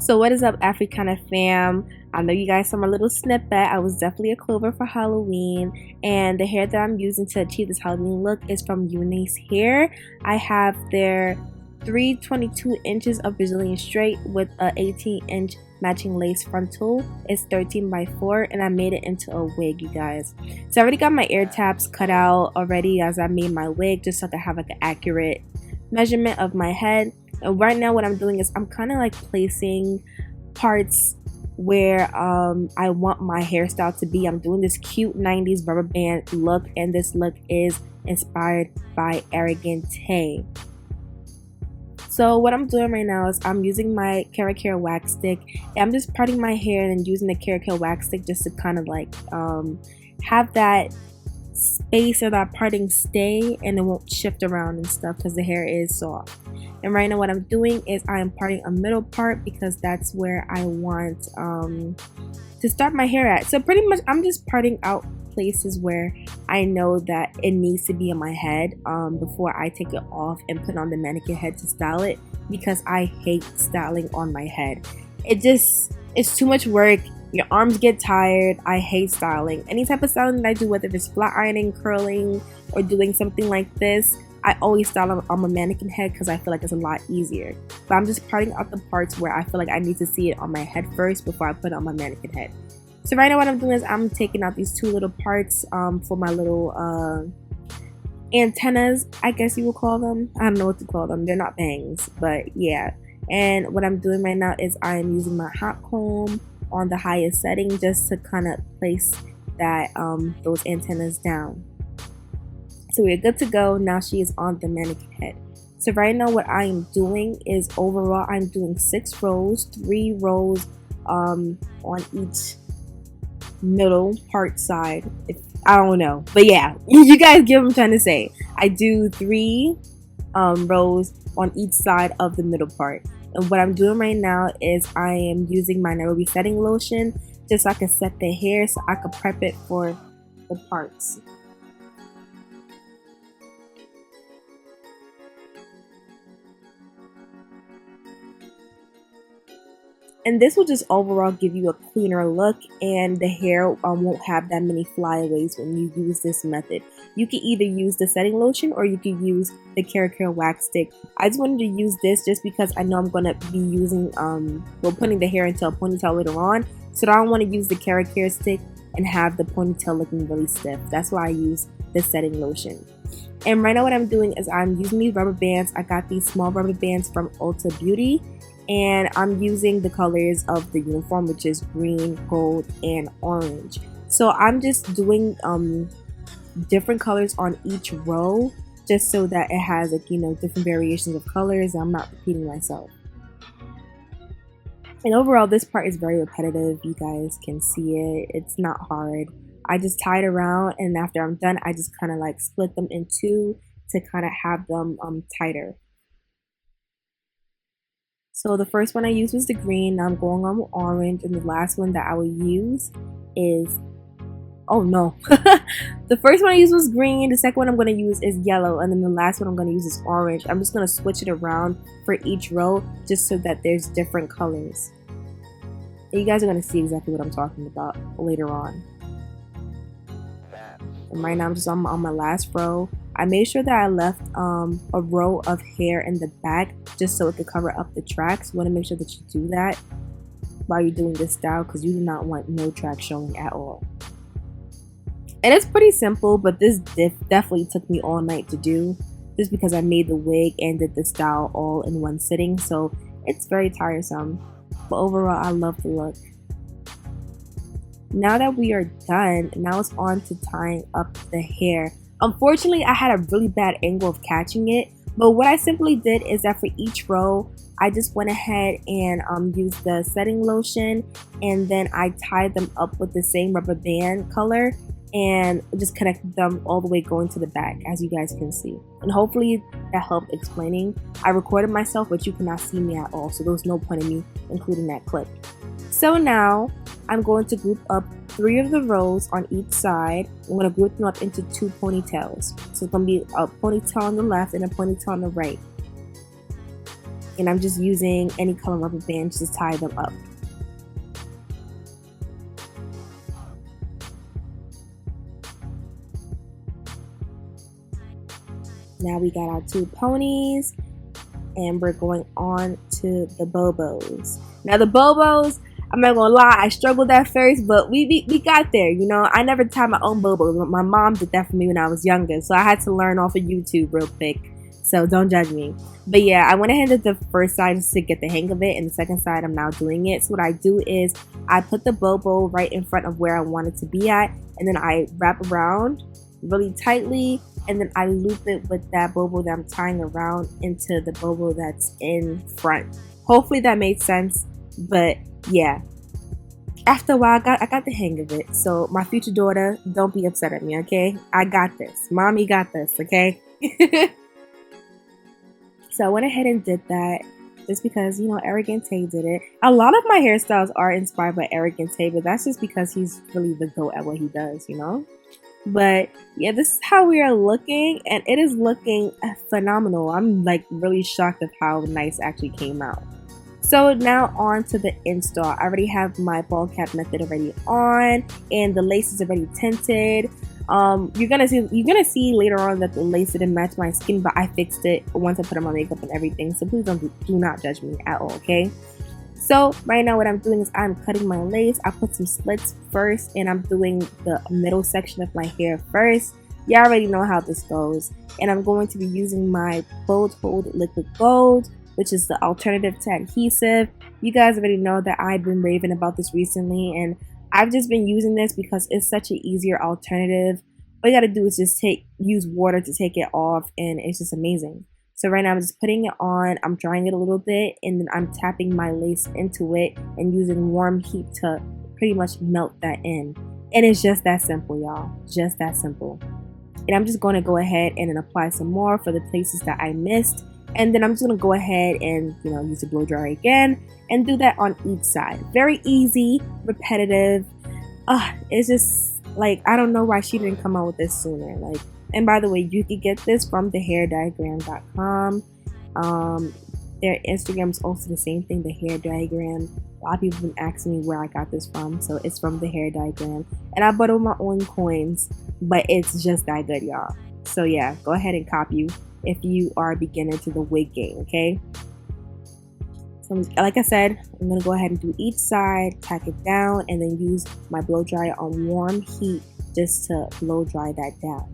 So what is up, Africana fam? I know you guys saw my little snippet. I was definitely a clover for Halloween, and the hair that I'm using to achieve this Halloween look is from UNice Hair. I have their 322 inches of Brazilian straight with a 18-inch matching lace frontal. It's 13 by 4, and I made it into a wig, you guys. So I already got my ear tabs cut out already as I made my wig, just so I could have like an accurate measurement of my head. And right now what I'm doing is I'm kind of like placing parts where I want my hairstyle to be. I'm doing this cute 90s rubber band look, and this look is inspired by Arrogante. So what I'm doing right now is I'm using my Hair wax stick, and I'm just parting my hair and using the Hair wax stick just to kind of like have that space or that parting stay, and it won't shift around and stuff because the hair is soft. And right now what I'm doing is I'm parting a middle part because that's where I want to start my hair at. So pretty much I'm just parting out places where I know that it needs to be in my head before I take it off and put on the mannequin head to style it, because I hate styling on my head. It's too much work. Your arms get tired. I hate styling. Any type of styling that I do, whether it's flat ironing, curling, or doing something like this, I always style on my mannequin head because I feel like it's a lot easier. But I'm just parting out the parts where I feel like I need to see it on my head first before I put it on my mannequin head. So right now what I'm doing is I'm taking out these two little parts for my little antennas, I guess you would call them. I don't know what to call them. They're not bangs, but yeah. And what I'm doing right now is I'm using my hot comb on the highest setting just to kind of place that those antennas down. So we're good to go. Now she is on the mannequin head. So right now what I am doing is overall I'm doing 6 rows, 3 rows on each middle part side. I don't know, but yeah, you guys get what I'm trying to say. I do 3 rows on each side of the middle part. And what I'm doing right now is I am using my Nairobi setting lotion just so I can set the hair so I can prep it for the parts. And this will just overall give you a cleaner look, and the hair won't have that many flyaways when you use this method. You can either use the setting lotion or you can use the Hair wax stick. I just wanted to use this just because I know I'm going to be using, putting the hair into a ponytail later on. So I don't want to use the Hair stick and have the ponytail looking really stiff. That's why I use the setting lotion. And right now what I'm doing is I'm using these rubber bands. I got these small rubber bands from Ulta Beauty, and I'm using the colors of the uniform, which is green, gold, and orange. So I'm just doing different colors on each row just so that it has, like, you know, different variations of colors and I'm not repeating myself. And overall this part is very repetitive. You guys can see it. It's not hard. I just tie it around, and after I'm done I just kind of like split them in 2 to kind of have them tighter. So the first one I used was the green. Now I'm going on with orange, and the last one that I will use is, oh no, the first one I used was green, the second one I'm going to use is yellow, and then the last one I'm going to use is orange. I'm just going to switch it around for each row just so that there's different colors. And you guys are going to see exactly what I'm talking about later on. And right now I'm just on my last row. I made sure that I left a row of hair in the back just so it could cover up the tracks. You want to make sure that you do that while you're doing this style because you do not want no tracks showing at all. And it's pretty simple, but this definitely took me all night to do just because I made the wig and did the style all in one sitting, so it's very tiresome. But overall I love the look. Now that we are done, now it's on to tying up the hair. Unfortunately, I had a really bad angle of catching it, but what I simply did is that for each row, I just went ahead and used the setting lotion, and then I tied them up with the same rubber band color and just connected them all the way going to the back, as you guys can see. And hopefully that helped explaining. I recorded myself, but you cannot see me at all, so there was no point in me including that clip. So now I'm going to group up 3 of the rows on each side. I'm going to group them up into 2 ponytails. So it's going to be a ponytail on the left and a ponytail on the right. and I'm just using any color rubber bands to tie them up. Now we got our 2 ponies, and we're going on to the bobos. Now the bobos, I'm not gonna lie, I struggled at first, but we got there, you know. I never tied my own bobos. My mom did that for me when I was younger, so I had to learn off of YouTube real quick. So don't judge me. But yeah, I went ahead and did the first side just to get the hang of it, and the second side I'm now doing it. So what I do is I put the bobo right in front of where I want it to be at, and then I wrap around really tightly, and then I loop it with that bobo that I'm tying around into the bobo that's in front. Hopefully that made sense, but yeah. After a while, I got the hang of it. So my future daughter, don't be upset at me, okay? I got this. Mommy got this, okay? So I went ahead and did that just because, you know, Arrogant Tay did it. A lot of my hairstyles are inspired by Arrogant Tay, but that's just because he's really the GOAT at what he does, you know? But yeah, this is how we are looking, and it is looking phenomenal. I'm like really shocked of how nice it actually came out. So now on to the install. I already have my ball cap method already on, and the lace is already tinted. You're gonna see later on that the lace didn't match my skin, but I fixed it once I put on my makeup and everything. So please do not judge me at all, okay? So right now what I'm doing is I'm cutting my lace. I put some slits first, and I'm doing the middle section of my hair first. You already know how this goes. And I'm going to be using my Bold Hold Liquid Gold, which is the alternative to adhesive. You guys already know that I've been raving about this recently, and I've just been using this because it's such an easier alternative. All you gotta do is just use water to take it off, and it's just amazing. So right now I'm just putting it on, I'm drying it a little bit, and then I'm tapping my lace into it and using warm heat to pretty much melt that in. And it's just that simple, y'all. Just that simple. And I'm just going to go ahead and then apply some more for the places that I missed. And then I'm just going to go ahead and, you know, use the blow dryer again and do that on each side. Very easy, repetitive. It's just like, I don't know why she didn't come out with this sooner. Like, and by the way, you can get this from thehairdiagram.com. Their Instagram is also the same thing, the hair diagram. A lot of people have been asking me where I got this from, so it's from the hair diagram. And I bought it with my own coins, but it's just that good, y'all. So yeah, go ahead and copy if you are a beginner to the wig game, okay? So like I said, I'm gonna go ahead and do each side, tack it down, and then use my blow dryer on warm heat just to blow dry that down.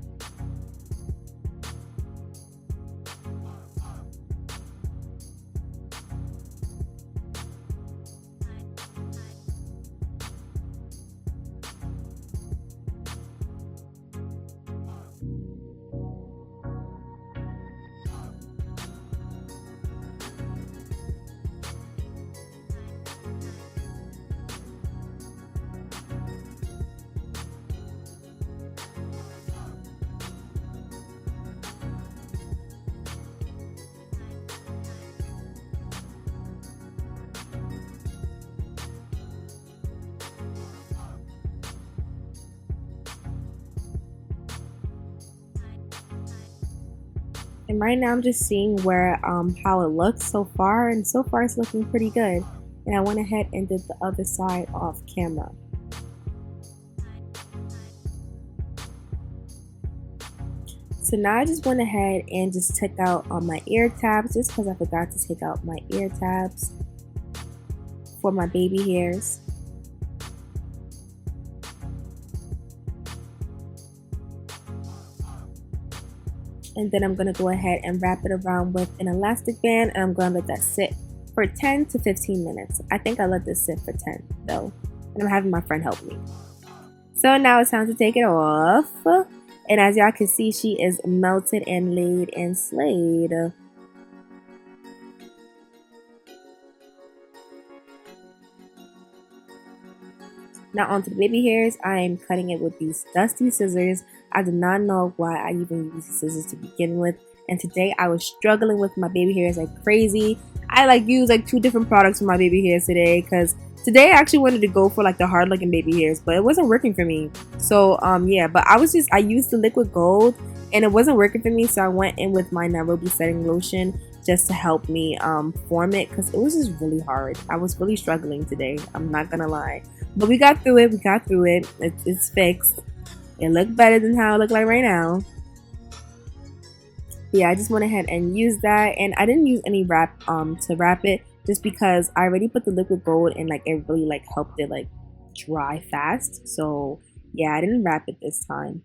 And right now I'm just seeing where how it looks so far, and so far it's looking pretty good. And I went ahead and did the other side off camera. So now I just went ahead and just took out my ear tabs, just because I forgot to take out my ear tabs for my baby hairs. And then I'm going to go ahead and wrap it around with an elastic band, and I'm going to let that sit for 10 to 15 minutes. I think I let this sit for 10 though, and I'm having my friend help me. So now it's time to take it off. And as y'all can see, she is melted and laid and slayed. Now onto the baby hairs. I am cutting it with these dusty scissors. I did not know why I even used the scissors to begin with. And today I was struggling with my baby hairs like crazy. I used 2 different products for my baby hairs today, because today I actually wanted to go for the hard looking baby hairs, but it wasn't working for me. So yeah, but I used the liquid gold and it wasn't working for me, so I went in with my Nairobi setting lotion, just to help me form it, because it was just really hard. I was really struggling today, I'm not gonna lie, but we got through it. It's fixed. It looked better than how it looked like right now. Yeah, I just went ahead and used that, and I didn't use any wrap to wrap it, just because I already put the liquid gold and like it really like helped it like dry fast. So yeah, I didn't wrap it this time.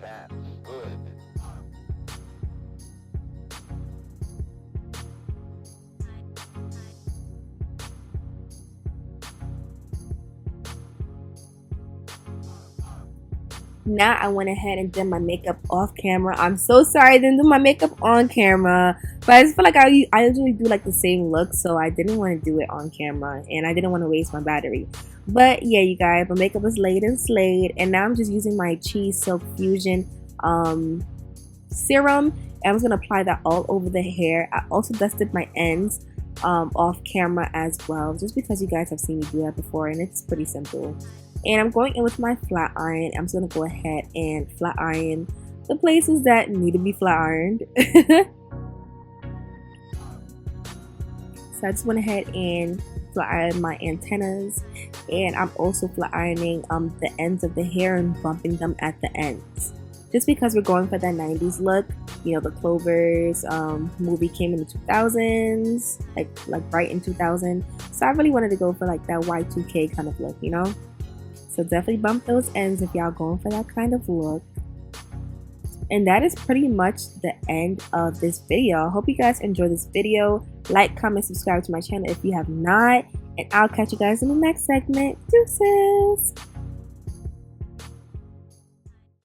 That's good. Now I went ahead and did my makeup off camera. I'm so sorry I didn't do my makeup on camera, but I just feel like I usually do like the same look, so I didn't want to do it on camera, and I didn't want to waste my battery. But yeah, you guys, my makeup is laid and slayed, and now I'm just using my Cheese Silk Fusion serum, and I'm just gonna apply that all over the hair. I also dusted my ends off camera as well, just because you guys have seen me do that before, and it's pretty simple. And I'm going in with my flat iron. I'm just going to go ahead and flat iron the places that need to be flat ironed. So I just went ahead and flat ironed my antennas. And I'm also flat ironing the ends of the hair and bumping them at the ends. Just because we're going for that 90s look. You know, the Clovers movie came in the 2000s. Like right in 2000. So I really wanted to go for like that Y2K kind of look, you know. So definitely bump those ends if y'all going for that kind of look. And that is pretty much the end of this video. I hope you guys enjoyed this video. Like, comment, subscribe to my channel if you have not. And I'll catch you guys in the next segment. Deuces!